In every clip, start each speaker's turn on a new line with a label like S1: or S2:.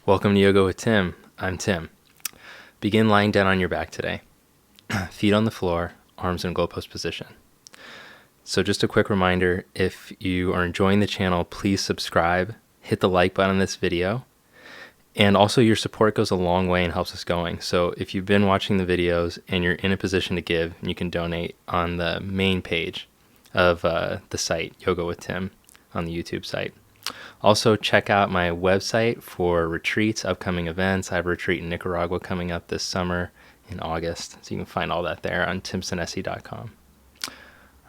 S1: Welcome to Yoga with Tim. I'm Tim. Begin lying down on your back today. Feet on the floor, arms in goalpost position. So just a quick reminder, if you are enjoying the channel, please subscribe, hit the like button on this video, and also your support goes a long way and helps us going. So if you've been watching the videos and you're in a position to give, you can donate on the main page of the site, Yoga with Tim, on the YouTube site. Also, check out my website for retreats, upcoming events. I have a retreat in Nicaragua coming up this summer in August. So you can find all that there on timsenesi.com.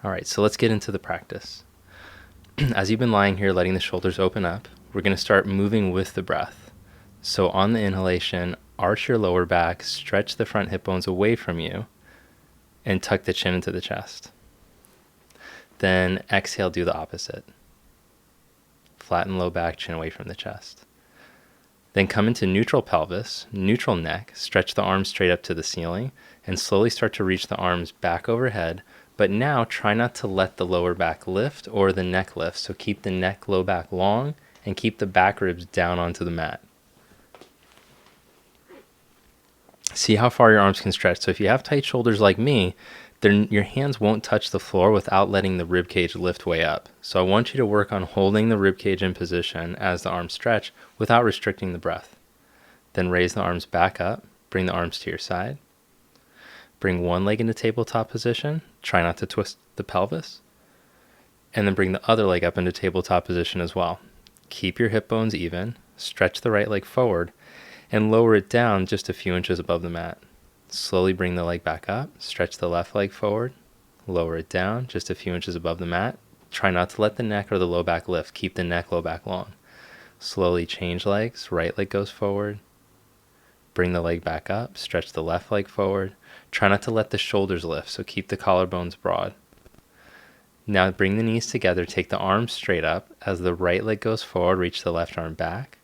S1: All right, so let's get into the practice. As you've been lying here, letting the shoulders open up, we're going to start moving with the breath. So on the inhalation, arch your lower back, stretch the front hip bones away from you, and tuck the chin into the chest. Then exhale, do the opposite. Flatten low back, chin away from the chest. Then come into neutral pelvis, neutral neck, stretch the arms straight up to the ceiling, and slowly start to reach the arms back overhead. But now try not to let the lower back lift or the neck lift. So keep the neck, low back long, and keep the back ribs down onto the mat. See how far your arms can stretch. So if you have tight shoulders like me, then your hands won't touch the floor without letting the rib cage lift way up. So I want you to work on holding the rib cage in position as the arms stretch without restricting the breath. Then raise the arms back up, bring the arms to your side. Bring one leg into tabletop position, try not to twist the pelvis. And then bring the other leg up into tabletop position as well. Keep your hip bones even, stretch the right leg forward, and lower it down just a few inches above the mat. Slowly bring the leg back up, stretch the left leg forward, lower it down just a few inches above the mat. Try not to let the neck or the low back lift. Keep the neck, low back long. Slowly change legs, right leg goes forward. Bring the leg back up, stretch the left leg forward. Try not to let the shoulders lift, so keep the collarbones broad. Now bring the knees together, take the arms straight up. As the right leg goes forward, reach the left arm back.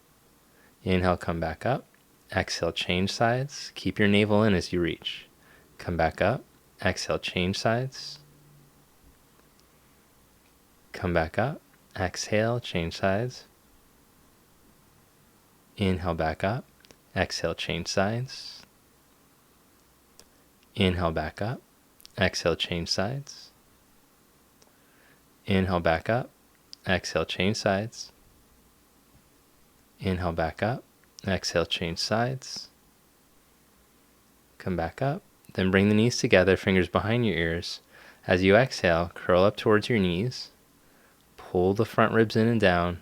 S1: Inhale, come back up. Exhale, change sides. Keep your navel in as you reach. Come back up. Exhale, change sides. Come back up. Exhale, change sides. Inhale, back up. Exhale, change sides. Inhale, back up. Exhale, change sides. Inhale, back up. Exhale, change sides. Inhale, back up. Exhale, change sides. Come back up. Then bring the knees together, fingers behind your ears. As you exhale, curl up towards your knees. Pull the front ribs in and down.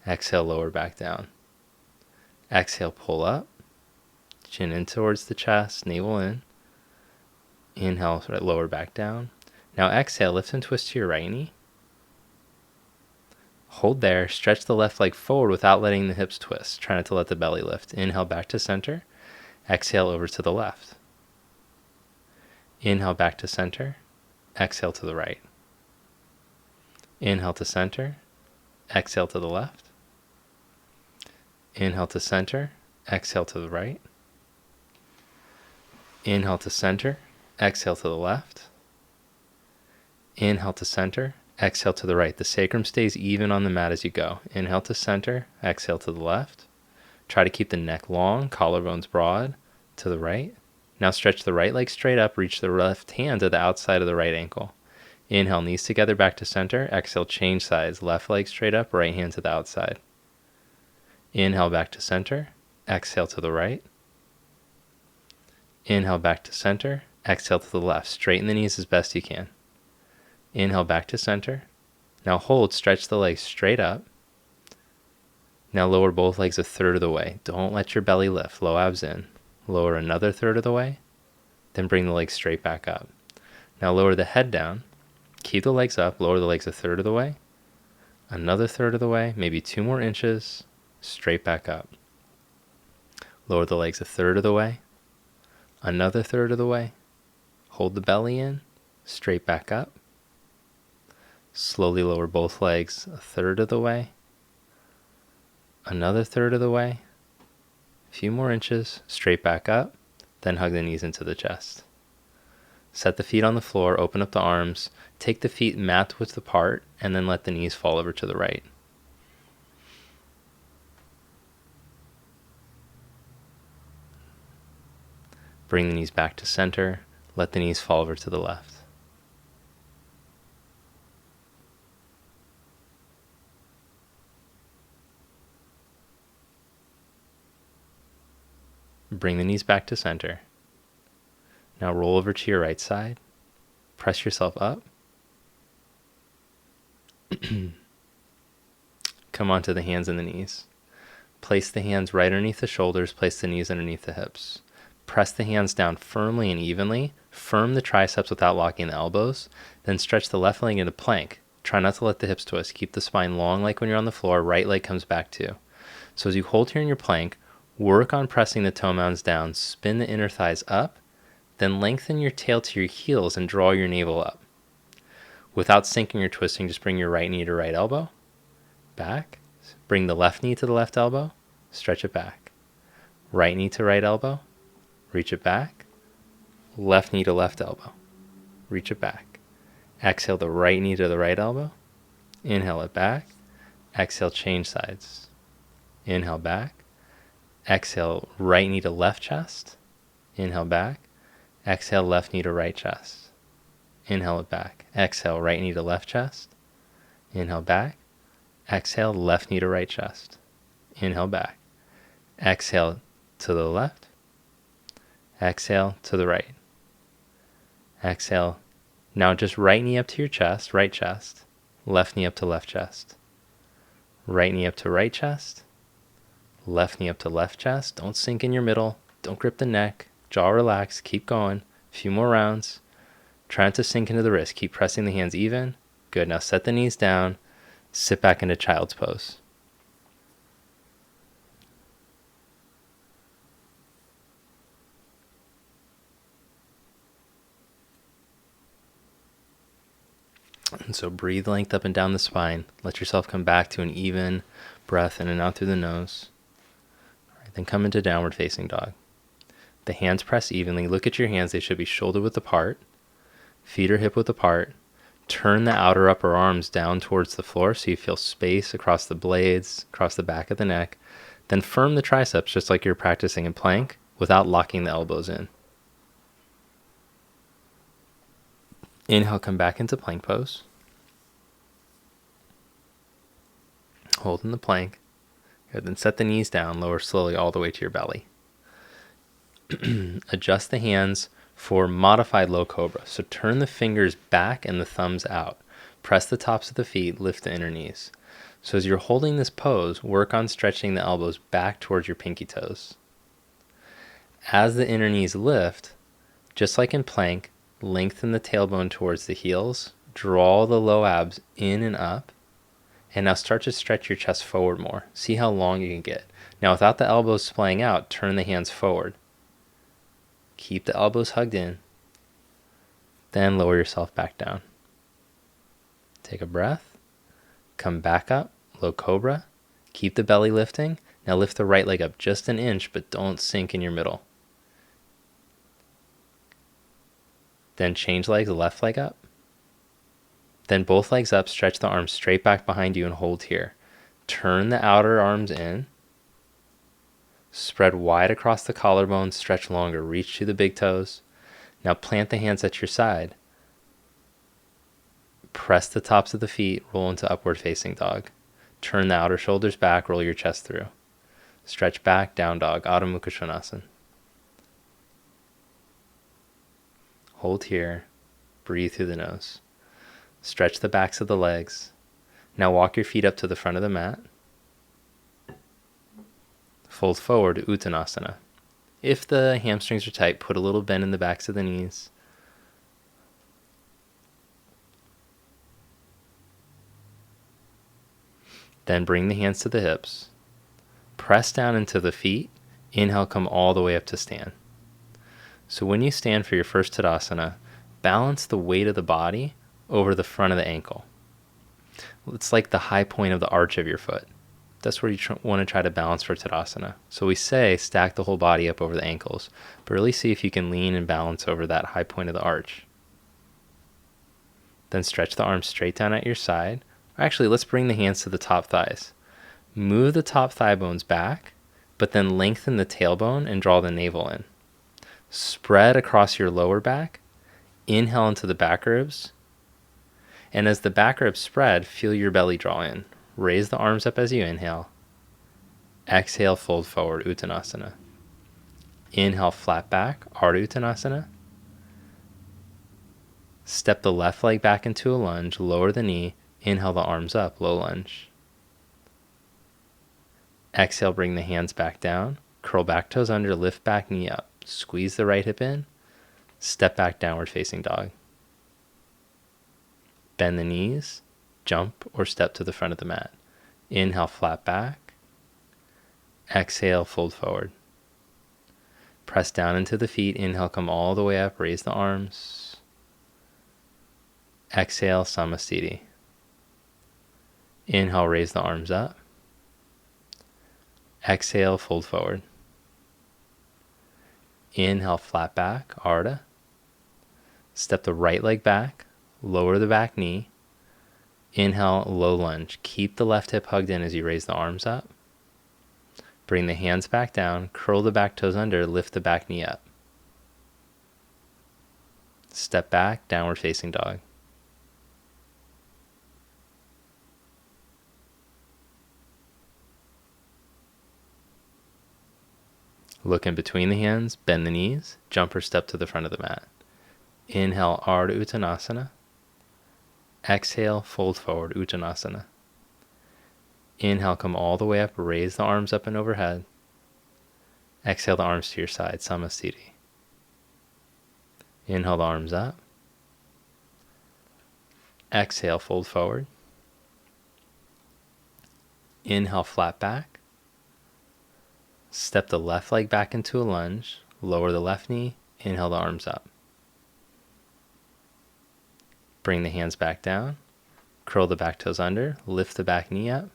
S1: Exhale, lower back down. Exhale, pull up. Chin in towards the chest, navel in. Inhale, lower back down. Now exhale, lift and twist to your right knee. Hold there, stretch the left leg forward without letting the hips twist. Try not to let the belly lift. Inhale back to center. Exhale over to the left. Inhale back to center. Exhale to the right. Inhale to center. Exhale to the left. Inhale to center. Exhale to the right. Inhale to center. Exhale to the left. Inhale to center. Exhale to the right. The sacrum stays even on the mat as you go. Inhale to center. Exhale to the left. Try to keep the neck long, collarbones broad to the right. Now stretch the right leg straight up. Reach the left hand to the outside of the right ankle. Inhale, knees together, back to center. Exhale, change sides. Left leg straight up, right hand to the outside. Inhale, back to center. Exhale to the right. Inhale, back to center. Exhale to the left. Straighten the knees as best you can. Inhale back to center. Now hold, stretch the legs straight up. Now lower both legs a third of the way. Don't let your belly lift, low abs in. Lower another third of the way, then bring the legs straight back up. Now lower the head down, keep the legs up, lower the legs a third of the way, another third of the way, maybe 2 more inches, straight back up. Lower the legs a third of the way, another third of the way, hold the belly in, straight back up. Slowly lower both legs a third of the way, another third of the way, a few more inches, straight back up, then hug the knees into the chest. Set the feet on the floor, open up the arms, take the feet mat width apart, and then let the knees fall over to the right. Bring the knees back to center. Let the knees fall over to the left. Bring the knees back to center. Now roll over to your right side. Press yourself up. Come onto the hands and the knees. Place the hands right underneath the shoulders. Place the knees underneath the hips. Press the hands down firmly and evenly. Firm the triceps without locking the elbows. Then stretch the left leg into plank. Try not to let the hips twist. Keep the spine long like when you're on the floor. Right leg comes back too. So as you hold here in your plank, work on pressing the toe mounds down. Spin the inner thighs up. Then lengthen your tail to your heels and draw your navel up. Without sinking or twisting, just bring your right knee to right elbow. Back. Bring the left knee to the left elbow. Stretch it back. Right knee to right elbow. Reach it back. Left knee to left elbow. Reach it back. Exhale the right knee to the right elbow. Inhale it back. Exhale, change sides. Inhale back. Exhale, right knee to left chest. Inhale back. Exhale, left knee to right chest. Inhale it back. Exhale, right knee to left chest. Inhale back. Exhale, left knee to right chest. Inhale back. Exhale to the left. Exhale to the right. Exhale. Now just right knee up to your chest, right chest. Left knee up to left chest. Right knee up to right chest. Left knee up to left chest. Don't sink in your middle. Don't grip the neck. Jaw relaxed. Keep going. A few more rounds. Try not to sink into the wrist. Keep pressing the hands even. Good. Now set the knees down. Sit back into child's pose. And so breathe length up and down the spine. Let yourself come back to an even breath in and out through the nose. All right, then come into downward facing dog. The hands press evenly. Look at your hands. They should be shoulder width apart. Feet are hip width apart. Turn the outer upper arms down towards the floor so you feel space across the blades, across the back of the neck. Then firm the triceps just like you're practicing in plank without locking the elbows in. Inhale, come back into plank pose. Hold in the plank. Good. Then set the knees down, lower slowly all the way to your belly. Adjust the hands for modified low cobra. So turn the fingers back and the thumbs out. Press the tops of the feet, lift the inner knees. So as you're holding this pose, work on stretching the elbows back towards your pinky toes. As the inner knees lift, just like in plank, lengthen the tailbone towards the heels, draw the low abs in and up, and now start to stretch your chest forward more. See how long you can get. Now without the elbows splaying out, turn the hands forward. Keep the elbows hugged in. Then lower yourself back down. Take a breath. Come back up, low cobra. Keep the belly lifting. Now lift the right leg up just an inch, but don't sink in your middle. Then change legs, left leg up. Then both legs up, stretch the arms straight back behind you and hold here. Turn the outer arms in. Spread wide across the collarbone, stretch longer, reach to the big toes. Now plant the hands at your side. Press the tops of the feet, roll into upward facing dog. Turn the outer shoulders back, roll your chest through. Stretch back, down dog, Adho Mukha Svanasana. Hold here, breathe through the nose. Stretch the backs of the legs. Now walk your feet up to the front of the mat. Fold forward to Uttanasana. If the hamstrings are tight, put a little bend in the backs of the knees. Then bring the hands to the hips. Press down into the feet. Inhale, come all the way up to stand. So when you stand for your first Tadasana, balance the weight of the body over the front of the ankle. It's like the high point of the arch of your foot. That's where you want to try to balance for Tadasana. So we say stack the whole body up over the ankles, but really see if you can lean and balance over that high point of the arch. Then stretch the arms straight down at your side. Actually, let's bring the hands to the top thighs. Move the top thigh bones back, but then lengthen the tailbone and draw the navel in. Spread across your lower back. Inhale into the back ribs. And as the back ribs spread, feel your belly draw in. Raise the arms up as you inhale. Exhale, fold forward, Uttanasana. Inhale, flat back, Ardha Uttanasana. Step the left leg back into a lunge, lower the knee. Inhale the arms up, low lunge. Exhale, bring the hands back down. Curl back toes under, lift back knee up. Squeeze the right hip in. Step back, downward facing dog. Bend the knees, jump or step to the front of the mat. Inhale, flat back. Exhale, fold forward. Press down into the feet. Inhale, come all the way up, raise the arms. Exhale, Samasthiti. Inhale, raise the arms up. Exhale, fold forward. Inhale, flat back, Ardha. Step the right leg back, lower the back knee. Inhale, low lunge. Keep the left hip hugged in as you raise the arms up. Bring the hands back down, curl the back toes under, lift the back knee up. Step back, downward facing dog. Look in between the hands, bend the knees, jump or step to the front of the mat. Inhale, Ardha Uttanasana. Exhale, fold forward, Uttanasana. Inhale, come all the way up, raise the arms up and overhead. Exhale the arms to your side, Samasthiti. Inhale the arms up. Exhale, fold forward. Inhale, flat back. Step the left leg back into a lunge. Lower the left knee. Inhale the arms up. Bring the hands back down. Curl the back toes under. Lift the back knee up.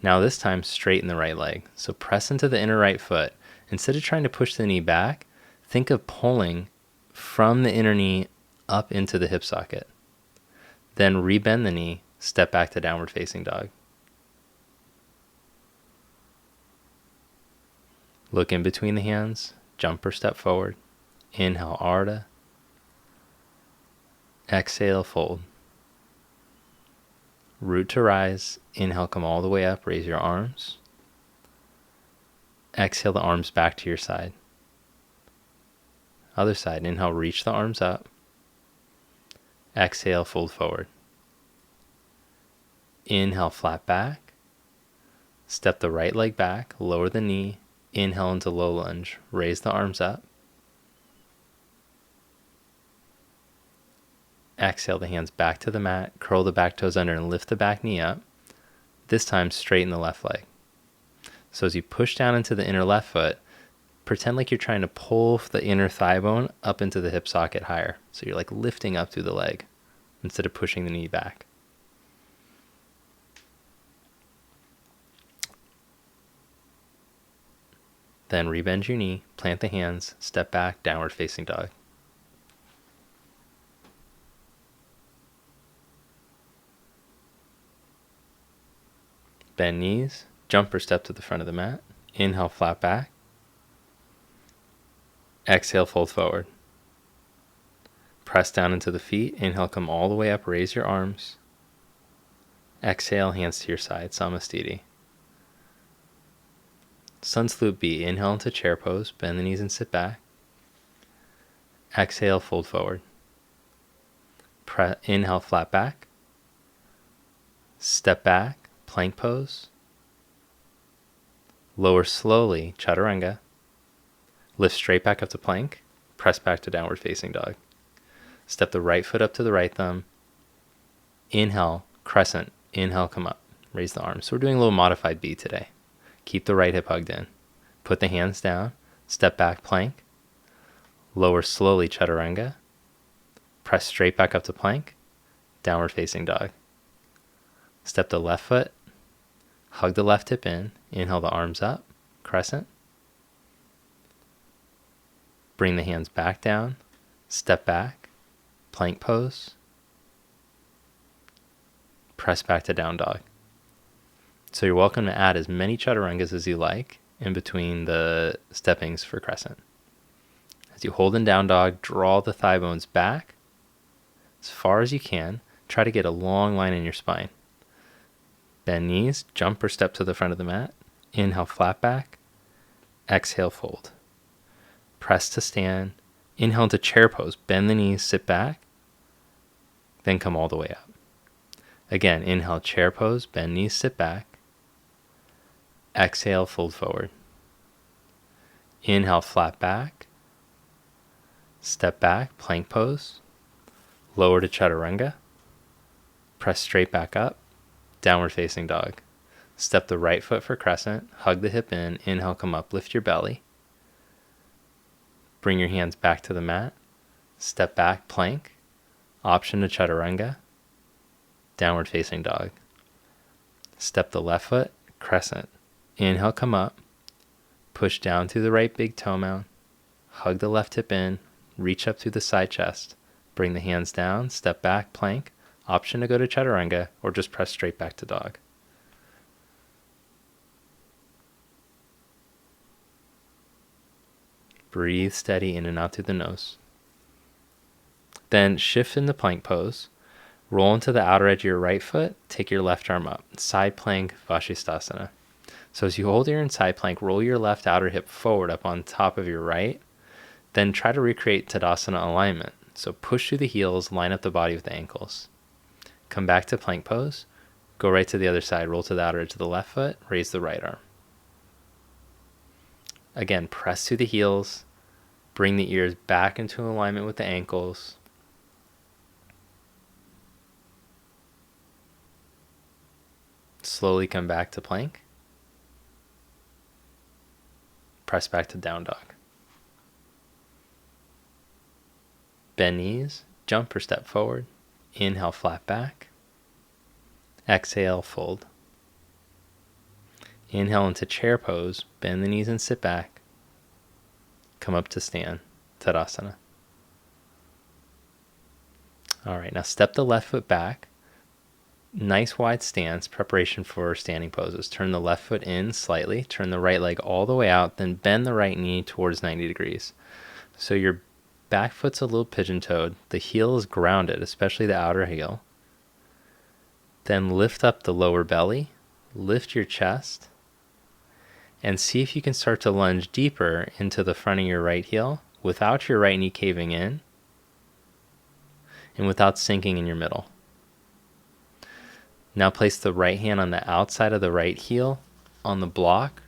S1: Now this time, straighten the right leg. So press into the inner right foot. Instead of trying to push the knee back, think of pulling from the inner knee up into the hip socket. Then rebend the knee, step back to downward facing dog. Look in between the hands, jump or step forward. Inhale, Ardha. Exhale, fold. Root to rise. Inhale, come all the way up, raise your arms. Exhale the arms back to your side. Other side, inhale, reach the arms up. Exhale, fold forward. Inhale, flat back. Step the right leg back, lower the knee. Inhale into low lunge, raise the arms up. Exhale the hands back to the mat, curl the back toes under and lift the back knee up. This time straighten the left leg. So as you push down into the inner left foot, pretend like you're trying to pull the inner thigh bone up into the hip socket higher. So you're like lifting up through the leg instead of pushing the knee back. Then rebend your knee, plant the hands, step back, downward facing dog. Bend knees, jump or step to the front of the mat. Inhale, flat back. Exhale, fold forward. Press down into the feet. Inhale, come all the way up, raise your arms. Exhale, hands to your side, Samasthiti. Sun Salute B. Inhale into chair pose, bend the knees and sit back. Exhale, fold forward. Inhale, flat back. Step back, plank pose. Lower slowly, Chaturanga. Lift straight back up to plank. Press back to downward facing dog. Step the right foot up to the right thumb. Inhale, crescent. Inhale, come up. Raise the arms. So we're doing a little modified B today. Keep the right hip hugged in. Put the hands down. Step back, plank. Lower slowly, Chaturanga. Press straight back up to plank. Downward facing dog. Step the left foot. Hug the left hip in. Inhale the arms up. Crescent. Bring the hands back down. Step back. Plank pose. Press back to down dog. So you're welcome to add as many Chaturangas as you like. in between the steppings for crescent. As you hold in down dog, draw the thigh bones back as far as you can. Try to get a long line in your spine. Bend knees, jump or step to the front of the mat. Inhale, flat back. Exhale, fold. Press to stand. Inhale into chair pose. Bend the knees, sit back. Then come all the way up. Again, inhale, chair pose. Bend knees, sit back. Exhale, fold forward. Inhale, flat back. Step back, plank pose. Lower to chaturanga. Press straight back up. Downward facing dog. Step the right foot for crescent. Hug the hip in. Inhale, come up. Lift your belly. Bring your hands back to the mat. Step back, plank. Option to chaturanga. Downward facing dog. Step the left foot, crescent. Inhale, come up. Push down through the right big toe mound. Hug the left hip in. Reach up through the side chest. Bring the hands down. Step back, plank. Option to go to chaturanga or just press straight back to dog. Breathe steady in and out through the nose. Then shift in the plank pose. Roll into the outer edge of your right foot. Take your left arm up. Side plank, Vashisthasana. So as you hold your side plank, roll your left outer hip forward up on top of your right. Then try to recreate Tadasana alignment. So push through the heels, line up the body with the ankles. Come back to plank pose. Go right to the other side. Roll to the outer edge of the left foot. Raise the right arm. Again, press through the heels. Bring the ears back into alignment with the ankles. Slowly come back to plank. Press back to down dog. Bend knees, jump or step forward. Inhale, flat back. Exhale, fold. Inhale into chair pose. Bend the knees and sit back. Come up to stand, Tadasana. All right, now step the left foot back. Nice wide stance, preparation for standing poses. Turn the left foot in slightly. Turn the right leg all the way out. Then bend the right knee towards 90 degrees. So your back foot's a little pigeon-toed. The heel is grounded, especially the outer heel. Then lift up the lower belly. Lift your chest. And see if you can start to lunge deeper into the front of your right heel without your right knee caving in and without sinking in your middle. Now place the right hand on the outside of the right heel on the block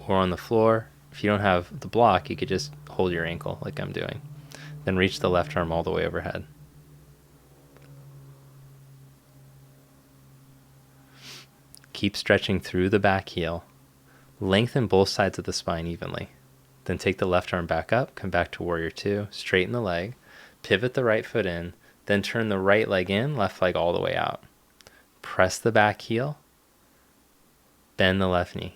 S1: or on the floor. If you don't have the block, you could just hold your ankle like I'm doing. Then reach the left arm all the way overhead. Keep stretching through the back heel. Lengthen both sides of the spine evenly. Then take the left arm back up, come back to warrior two, straighten the leg, pivot the right foot in, then turn the right leg in, left leg all the way out. Press the back heel, bend the left knee.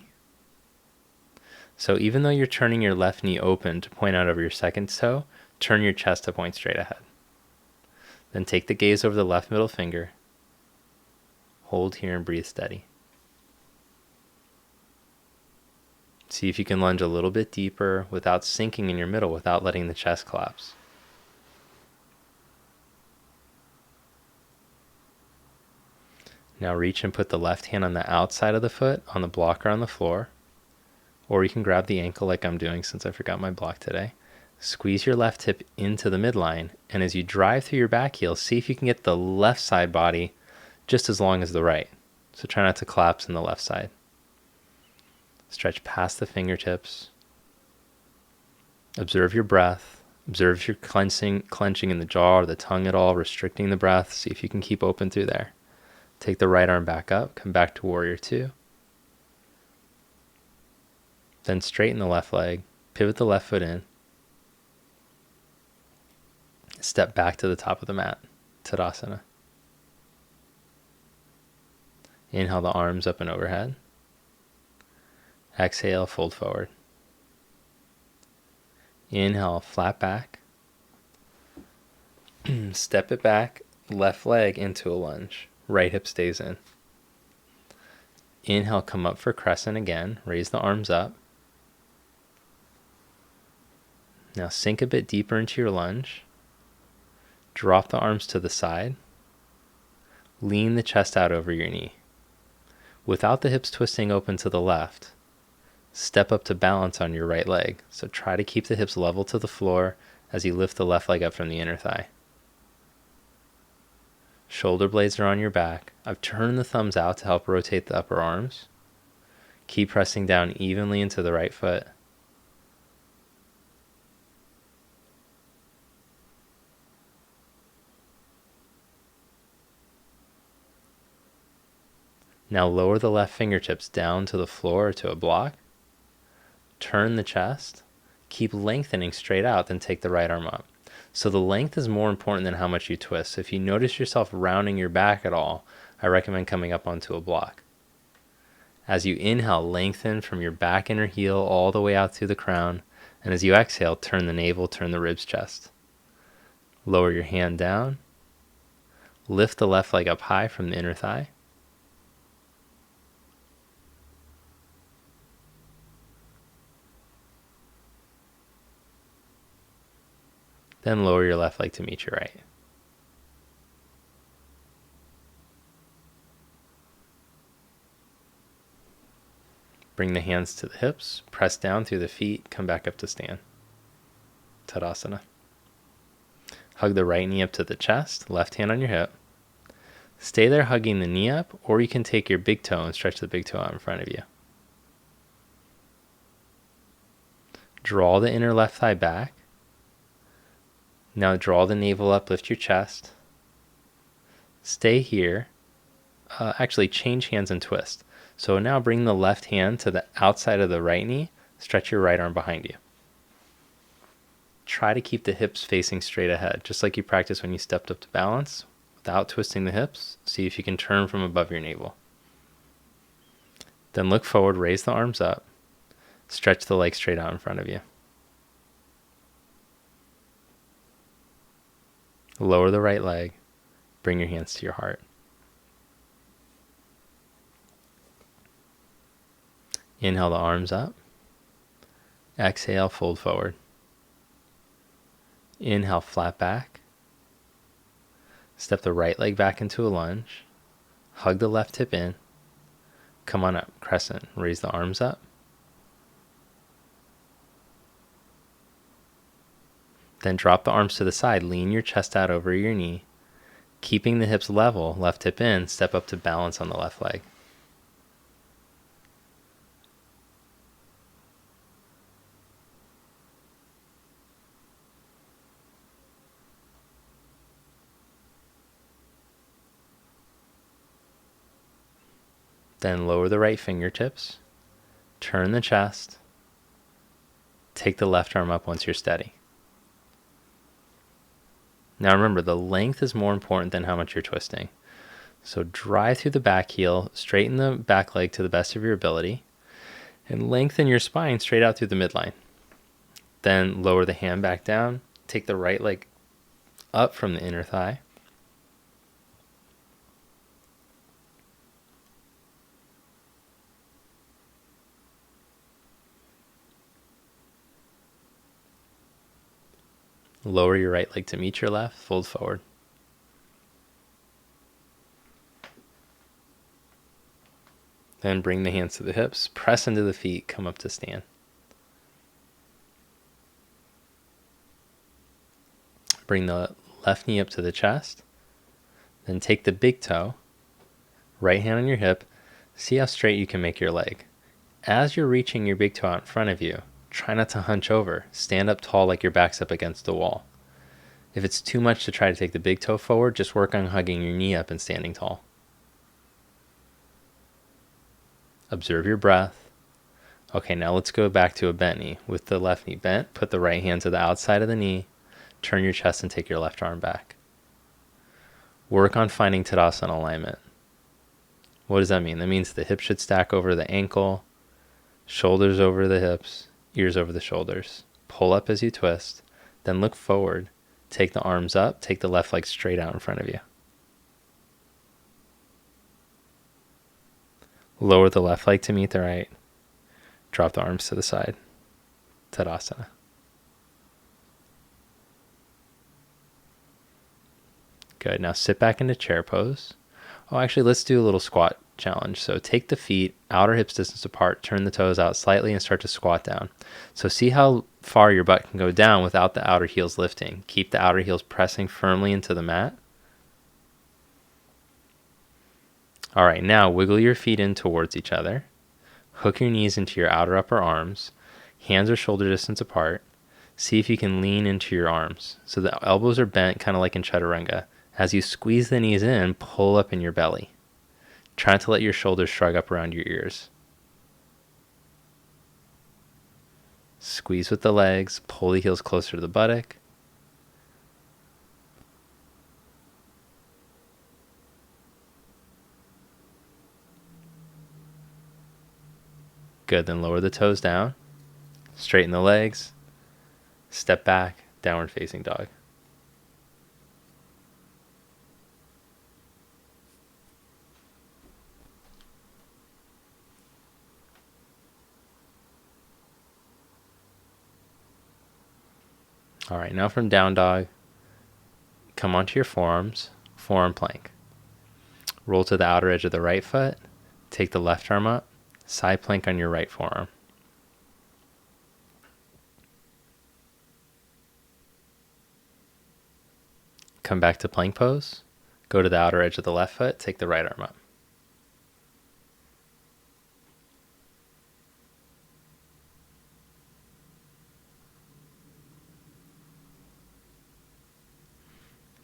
S1: So even though you're turning your left knee open to point out over your second toe, turn your chest to point straight ahead. Then take the gaze over the left middle finger. Hold here and breathe steady. See if you can lunge a little bit deeper without sinking in your middle, without letting the chest collapse. Now reach and put the left hand on the outside of the foot, on the block or on the floor. Or you can grab the ankle like I'm doing since I forgot my block today. Squeeze your left hip into the midline, and as you drive through your back heel, see if you can get the left side body just as long as the right. So try not to collapse in the left side. Stretch past the fingertips. Observe your breath. Observe if you're clenching in the jaw or the tongue at all, restricting the breath. See if you can keep open through there. Take the right arm back up, come back to warrior two. Then straighten the left leg, pivot the left foot in. Step back to the top of the mat, Tadasana. Inhale the arms up and overhead. Exhale, fold forward. Inhale, flat back. Step it back, left leg into a lunge. Right hip stays in. Inhale, come up for crescent again. Raise the arms up. Now sink a bit deeper into your lunge. Drop the arms to the side. Lean the chest out over your knee. Without the hips twisting open to the left, step up to balance on your right leg. So try to keep the hips level to the floor as you lift the left leg up from the inner thigh. Shoulder blades are on your back. I've turned the thumbs out to help rotate the upper arms. Keep pressing down evenly into the right foot. Now lower the left fingertips down to the floor or to a block. Turn the chest. Keep lengthening straight out, then take the right arm up. So the length is more important than how much you twist. So if you notice yourself rounding your back at all, I recommend coming up onto a block. As you inhale, lengthen from your back inner heel all the way out through the crown. And as you exhale, turn the navel, turn the ribs, chest. Lower your hand down. Lift the left leg up high from the inner thigh. Then lower your left leg to meet your right. Bring the hands to the hips, press down through the feet, come back up to stand. Tadasana. Hug the right knee up to the chest, left hand on your hip. Stay there hugging the knee up, or you can take your big toe and stretch the big toe out in front of you. Draw the inner left thigh back. Now draw the navel up, lift your chest. Stay here. Actually, change hands and twist. So now bring the left hand to the outside of the right knee. Stretch your right arm behind you. Try to keep the hips facing straight ahead, just like you practiced when you stepped up to balance. Without twisting the hips, see if you can turn from above your navel. Then look forward, raise the arms up. Stretch the legs straight out in front of you. Lower the right leg. Bring your hands to your heart. Inhale the arms up. Exhale, fold forward. Inhale, flat back. Step the right leg back into a lunge. Hug the left hip in. Come on up, crescent. Raise the arms up. Then drop the arms to the side. Lean your chest out over your knee. Keeping the hips level, left hip in, step up to balance on the left leg. Then lower the right fingertips. Turn the chest. Take the left arm up once you're steady. Now remember, the length is more important than how much you're twisting. So drive through the back heel, straighten the back leg to the best of your ability, and lengthen your spine straight out through the midline. Then lower the hand back down, take the right leg up from the inner thigh. Lower your right leg to meet your left, fold forward. Then bring the hands to the hips, press into the feet, come up to stand. Bring the left knee up to the chest. Then take the big toe, right hand on your hip. See how straight you can make your leg. As you're reaching your big toe out in front of you, try not to hunch over. Stand up tall like your back's up against the wall. If it's too much to try to take the big toe forward, just work on hugging your knee up and standing tall. Observe your breath. Okay, now let's go back to a bent knee. With the left knee bent, put the right hand to the outside of the knee. Turn your chest and take your left arm back. Work on finding Tadasana alignment. What does that mean? That means the hips should stack over the ankle, shoulders over the hips, ears over the shoulders. Pull up as you twist, then look forward. Take the arms up, take the left leg straight out in front of you. Lower the left leg to meet the right. Drop the arms to the side. Tadasana. Good. Now sit back into chair pose. Oh, actually, let's do a little squat challenge. So take the feet outer hips distance apart, turn the toes out slightly, and start to squat down. So see how far your butt can go down without the outer heels lifting. Keep the outer heels pressing firmly into the mat. All right, now wiggle your feet in towards each other. Hook your knees into your outer upper arms. Hands are shoulder distance apart. See if you can lean into your arms. So the elbows are bent, kind of like in chaturanga. As you squeeze the knees in, pull up in your belly. Try not to let your shoulders shrug up around your ears. Squeeze with the legs, pull the heels closer to the buttock. Good, then lower the toes down, straighten the legs, step back, downward facing dog. All right, now from down dog, come onto your forearms, forearm plank. Roll to the outer edge of the right foot, take the left arm up, side plank on your right forearm. Come back to plank pose, go to the outer edge of the left foot, take the right arm up.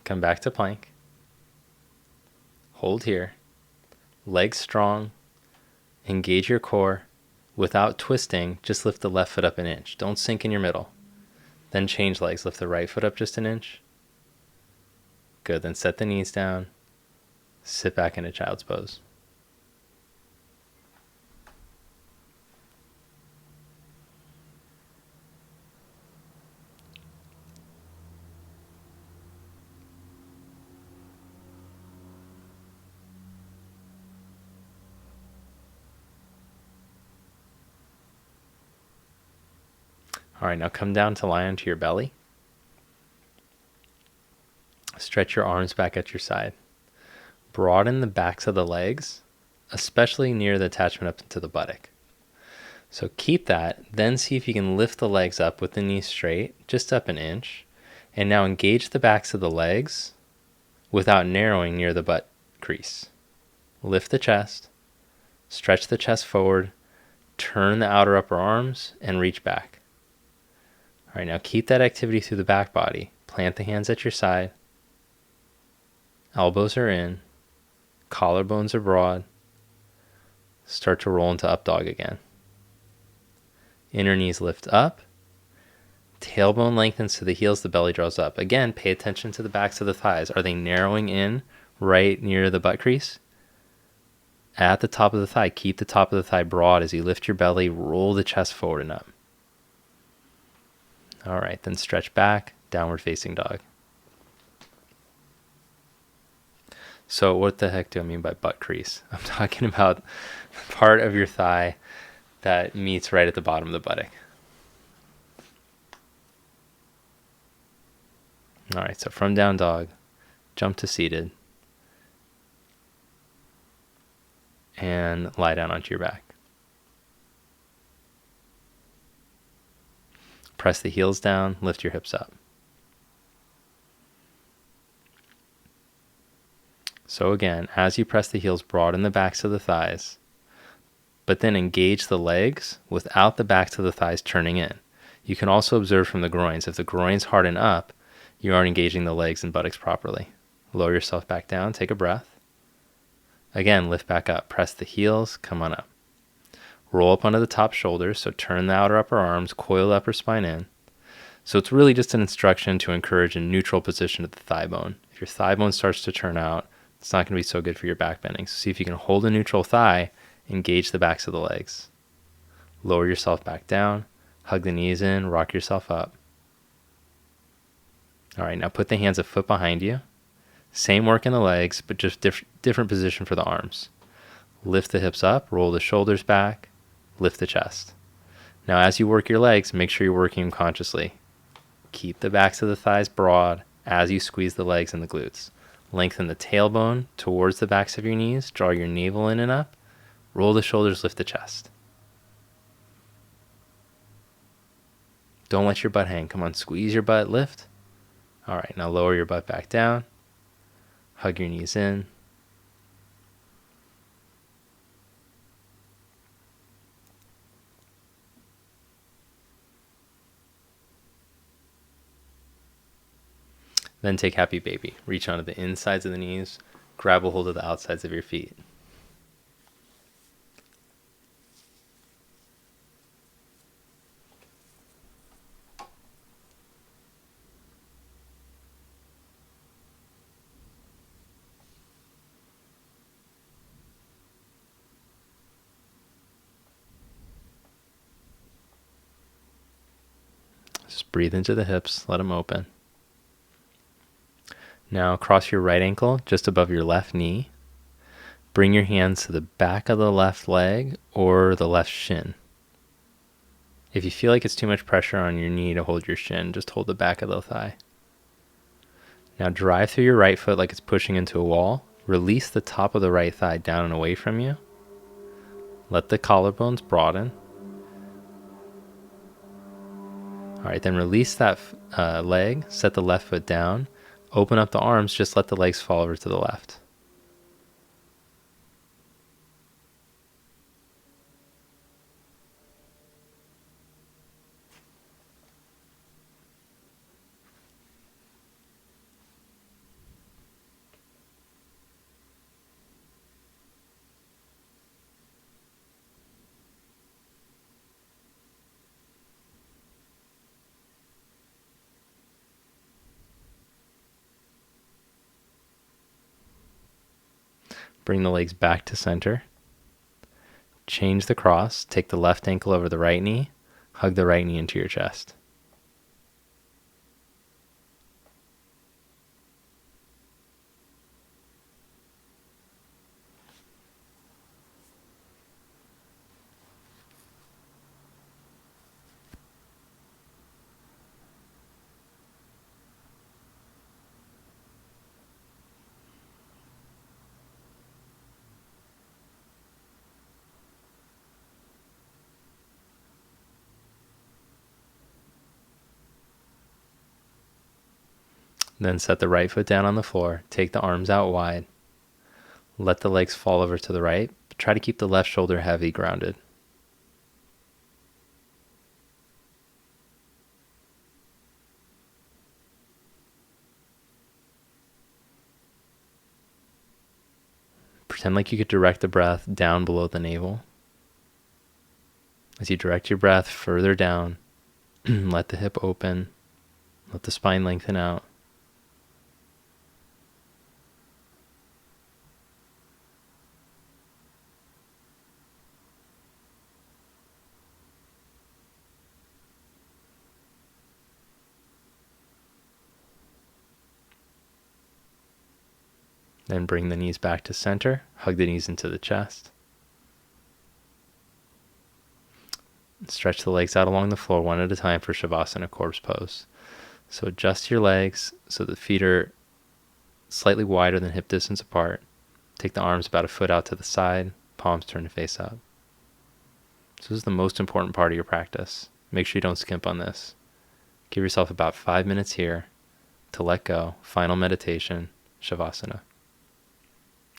S1: Come back to plank. Hold here. Legs strong. Engage your core. Without twisting, just lift the left foot up an inch. Don't sink in your middle. Then change legs. Lift the right foot up just an inch. Good. Then set the knees down. Sit back into child's pose. All right, now come down to lie onto your belly. Stretch your arms back at your side. Broaden the backs of the legs, especially near the attachment up to the buttock. So keep that, then see if you can lift the legs up with the knees straight, just up an inch. And now engage the backs of the legs without narrowing near the butt crease. Lift the chest, stretch the chest forward, turn the outer upper arms, and reach back. All right, now keep that activity through the back body. Plant the hands at your side. Elbows are in. Collarbones are broad. Start to roll into up dog again. Inner knees lift up. Tailbone lengthens to the heels, the belly draws up. Again, pay attention to the backs of the thighs. Are they narrowing in right near the butt crease? At the top of the thigh, keep the top of the thigh broad as you lift your belly, roll the chest forward and up. All right, then stretch back, downward facing dog. So what the heck do I mean by butt crease? I'm talking about the part of your thigh that meets right at the bottom of the buttock. All right, so from down dog, jump to seated, and lie down onto your back. Press the heels down, lift your hips up. So again, as you press the heels, broaden the backs of the thighs, but then engage the legs without the backs of the thighs turning in. You can also observe from the groins. If the groins harden up, you aren't engaging the legs and buttocks properly. Lower yourself back down, take a breath. Again, lift back up, press the heels, come on up. Roll up onto the top shoulders, so turn the outer upper arms, coil the upper spine in. So it's really just an instruction to encourage a neutral position of the thigh bone. If your thigh bone starts to turn out, it's not going to be so good for your back bending. So see if you can hold a neutral thigh, engage the backs of the legs. Lower yourself back down, hug the knees in, rock yourself up. All right, now put the hands a foot behind you. Same work in the legs, but just different position for the arms. Lift the hips up, roll the shoulders back, lift the chest. Now as you work your legs, make sure you're working them consciously. Keep the backs of the thighs broad as you squeeze the legs and the glutes. Lengthen the tailbone towards the backs of your knees. Draw your navel in and up. Roll the shoulders, lift the chest. Don't let your butt hang. Come on, squeeze your butt, lift. All right, now lower your butt back down. Hug your knees in. Then take happy baby. Reach onto the insides of the knees. Grab a hold of the outsides of your feet. Just breathe into the hips. Let them open. Now cross your right ankle just above your left knee. Bring your hands to the back of the left leg or the left shin. If you feel like it's too much pressure on your knee to hold your shin, just hold the back of the thigh. Now drive through your right foot like it's pushing into a wall. Release the top of the right thigh down and away from you. Let the collarbones broaden. All right, then release that leg. Set the left foot down. Open up the arms, just let the legs fall over to the left. Bring the legs back to center. Change the cross. Take the left ankle over the right knee. Hug the right knee into your chest. Then set the right foot down on the floor. Take the arms out wide. Let the legs fall over to the right. But try to keep the left shoulder heavy, grounded. Pretend like you could direct the breath down below the navel. As you direct your breath further down, let the hip open. Let the spine lengthen out. Then bring the knees back to center. Hug the knees into the chest. Stretch the legs out along the floor one at a time for Shavasana, corpse pose. So adjust your legs so the feet are slightly wider than hip distance apart. Take the arms about a foot out to the side. Palms turn to face up. So this is the most important part of your practice. Make sure you don't skimp on this. Give yourself about 5 minutes here to let go. Final meditation, Shavasana.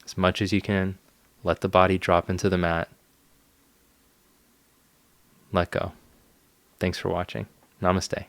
S1: As much as you can, let the body drop into the mat. Let go. Thanks for watching. Namaste.